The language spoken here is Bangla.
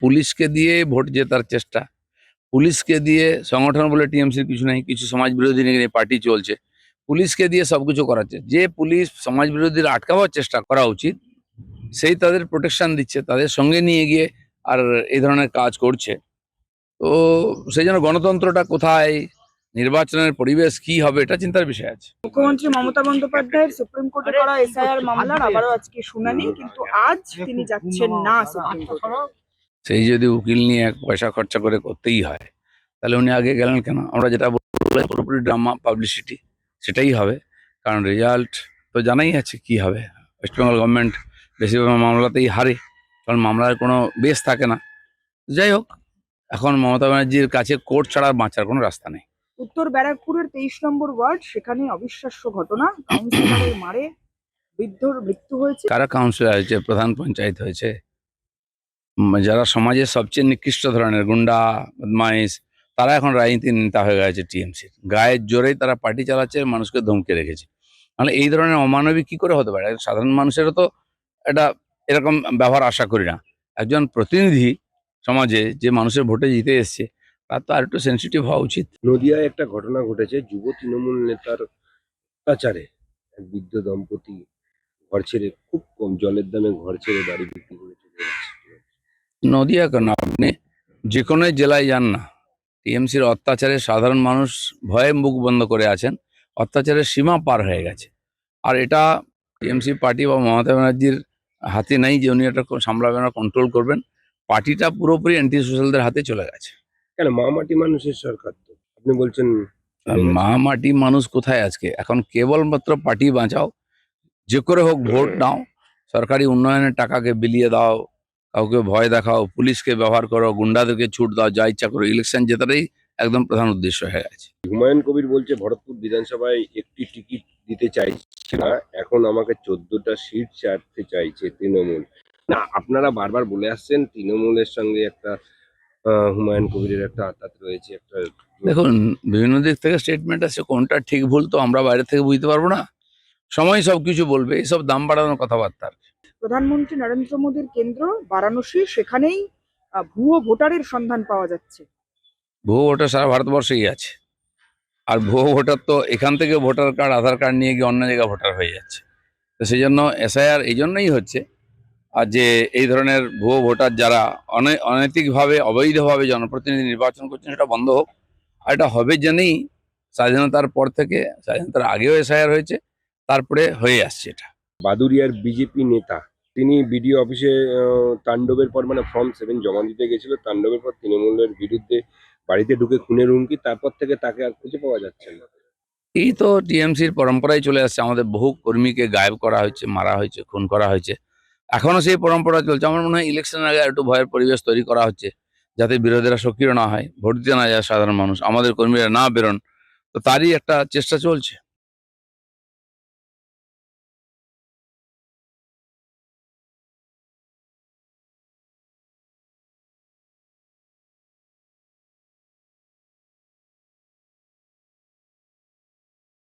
পুলিশকে দিয়ে ভোট জেতার চেষ্টা, পুলিশকে দিয়ে সংগঠন বলে টিএমসির কিছু নেই, কিছু সমাজ বিরোধী নিয়ে পার্টি চলছে, পুলিশকে দিয়ে সবকিছু করাচ্ছে। যে পুলিশ সমাজ বিরোধীর আটকাবার চেষ্টা করা উচিত, সেই তাদের প্রোটেকশন দিচ্ছে, তাদের সঙ্গে নিয়ে গিয়ে আর এই ধরনের কাজ করছে। তো সেই জন্য গণতন্ত্রটা কোথায়, নির্বাচনের পরিবেশ কি হবে, এটা চিন্তার বিষয় আছে। মুখ্যমন্ত্রী মমতা বন্দ্যোপাধ্যায়ের সুপ্রিম কোর্টে করা এসআইআর মামলার আবারও আজকে শুনানি, কিন্তু আজ তিনি যাচ্ছেন না সুপ্রিম কোর্টে। সেই যদি উকিল নিয়ে এক পয়সা খরচা করে করতেই হয়, তাহলে উনি আগে গেলেন কেন? আমরা যেটা বলবো পুরোপুরি ড্রামা, পাবলিসিটি, সেটাই হবে। কারণ রেজাল্ট তো জানাই আছে কি হবে। ওয়েস্ট বেঙ্গল গভর্নমেন্ট বেশিরভাগ মামলাতেই হারে, কারণ মামলার কোনো বেস থাকে না। যাই হোক, এখন মমতা ব্যানার্জির কাছে কোর্ট ছাড়া বাঁচার কোনো রাস্তা নেই। উত্তর ব্যারাকপুরের 23 নম্বর ওয়ার্ড, সেখানে অবিশ্বাস্য ঘটনা, কাউন্সিলরের মারে বৃদ্ধর মৃত্যু হয়েছে। কারা কাউন্সিলর হয়েছে? প্রধান পঞ্চায়েত হয়েছে। যারা সমাজের সবচেয়ে নিকৃষ্ট ধরনের গুন্ডা বদমাইশ, তারা এখন রাজনীতির নেতা হয়ে গেছে টিএমসির। গায়ের জোরেই তারা পার্টি চালাচ্ছে, মানুষকে ধমকে রেখেছে। তাহলে এই ধরনের অমানবিক কি করে হতে পারে? সাধারণ মানুষেরও তো এটা এরকম ব্যবহার আশা করি না। একজন প্রতিনিধি সমাজে যে মানুষের ভোটে জিতে এসছে, তার তো আর একটু সেন্সিটিভ হওয়া উচিত। নদিয়ায় একটা ঘটনা ঘটেছে, যুব তৃণমূল নেতার অত্যাচারে এক বৃদ্ধ দম্পতি ঘর ছেড়ে, খুব কম জলের দামে ঘর ছেড়ে বাড়ি বিক্রি করে চলে যাচ্ছে। নদিয়া কেন, আপনি যে কোনো জেলায় যান না, টিএমসির অত্যাচারে সাধারণ মানুষ ভয়ে মুখ বন্ধ করে আছেন। অত্যাচারের সীমা পার হয়ে গেছে। আর এটা টিএমসি পার্টি বা মমতা ব্যানার্জির হাতে নেই যে উনি এটা সামলাবেন, কন্ট্রোল করবেন। পার্টিটা পুরোপুরি অ্যান্টি সোশ্যালদের হাতে চলে গেছে। কেন, মা মাটি মানুষের সরকার তো আপনি বলছেন। আর মা মাটি মানুষ কোথায় আজকে? এখন কেবলমাত্র পার্টি বাঁচাও, যে করে হোক ভোট নাও, সরকারি উন্নয়নের টাকাকে বিলিয়ে দাও, কাউকে ভয় দেখাও, পুলিশকে ব্যবহার করো, গুন্ডাদেরকে ছুট দাও, যা ইচ্ছা করো। ইলেকশন জেতাটাই একদম প্রধান উদ্দেশ্য হয়ে গেছে। হুমায়ুন কবির বলছে ভরতপুর বিধানসভায় একটি টিকিট দিতে চাইছে না, এখন আমাকে 14টা সিট ছাড়তে চাইছে তৃণমূল। না, আপনারা বারবার বলে আসছেন তৃণমূলের সঙ্গে একটা হুমায়ুন কবিরের একটা আঘাত রয়েছে। একটা দেখুন, বিভিন্ন দিক থেকে স্টেটমেন্ট আছে, কোনটা ঠিক ভুল তো আমরা বাইরে থেকে বুঝতে পারবো না। সময় সবকিছু বলবে। এইসব দাম বাড়ানোর কথাবার্তা। প্রধানমন্ত্রী নরেন্দ্র মোদীর কেন্দ্র বারাণসী, সেখানেই ভুয়ো ভোটারের সন্ধান পাওয়া যাচ্ছে। ভুয়ো ভোটার সারা ভারতবর্ষেই আছে। আর ভুয়ো ভোটার তো এখান থেকে ভোটার কার্ড, আধার কার্ড নিয়ে গিয়ে অন্য জায়গায় ভোটার হয়ে যাচ্ছে। তো সেই জন্য এসআইআর এই জন্যই হচ্ছে। আর যে এই ধরনের ভুয়ো ভোটার যারা অনৈতিকভাবে, অবৈধভাবে জনপ্রতিনিধি নির্বাচন করছেন, সেটা বন্ধ হোক। আর এটা হবে জেনেই স্বাধীনতার পর থেকে, স্বাধীনতার আগেও এসআইআর হয়েছে, তারপরে হয়ে আসছে এটা। বাদুড়িয়ার বিজেপি নেতা, তিনি বিডিও অফিসে তাণ্ডবের পর, মানে ফর্ম 7 জমা দিতে গেছিল, তাণ্ডবের পর তৃণমূলের বিরুদ্ধে বাড়িতে ঢুকে খুনের হুমকি, তারপর থেকে তাকে আর খুঁজে পাওয়া যাচ্ছে না। এই তো টিএমসির পরম্পরায় চলে আসছে। আমাদের বহু কর্মীকে গায়েব করা হয়েছে, মারা হয়েছে, খুন করা হয়েছে। এখনো সেই পরম্পরা চলছে। আমার মনে হয় ইলেকশনের আগে একটু ভয়ের পরিবেশ তৈরি করা হচ্ছে, যাতে বিরোধীরা সক্রিয় না হয়, ভোট দিতে না যায় সাধারণ মানুষ, আমাদের কর্মীরা না বেরোন। তো তারই একটা চেষ্টা চলছে।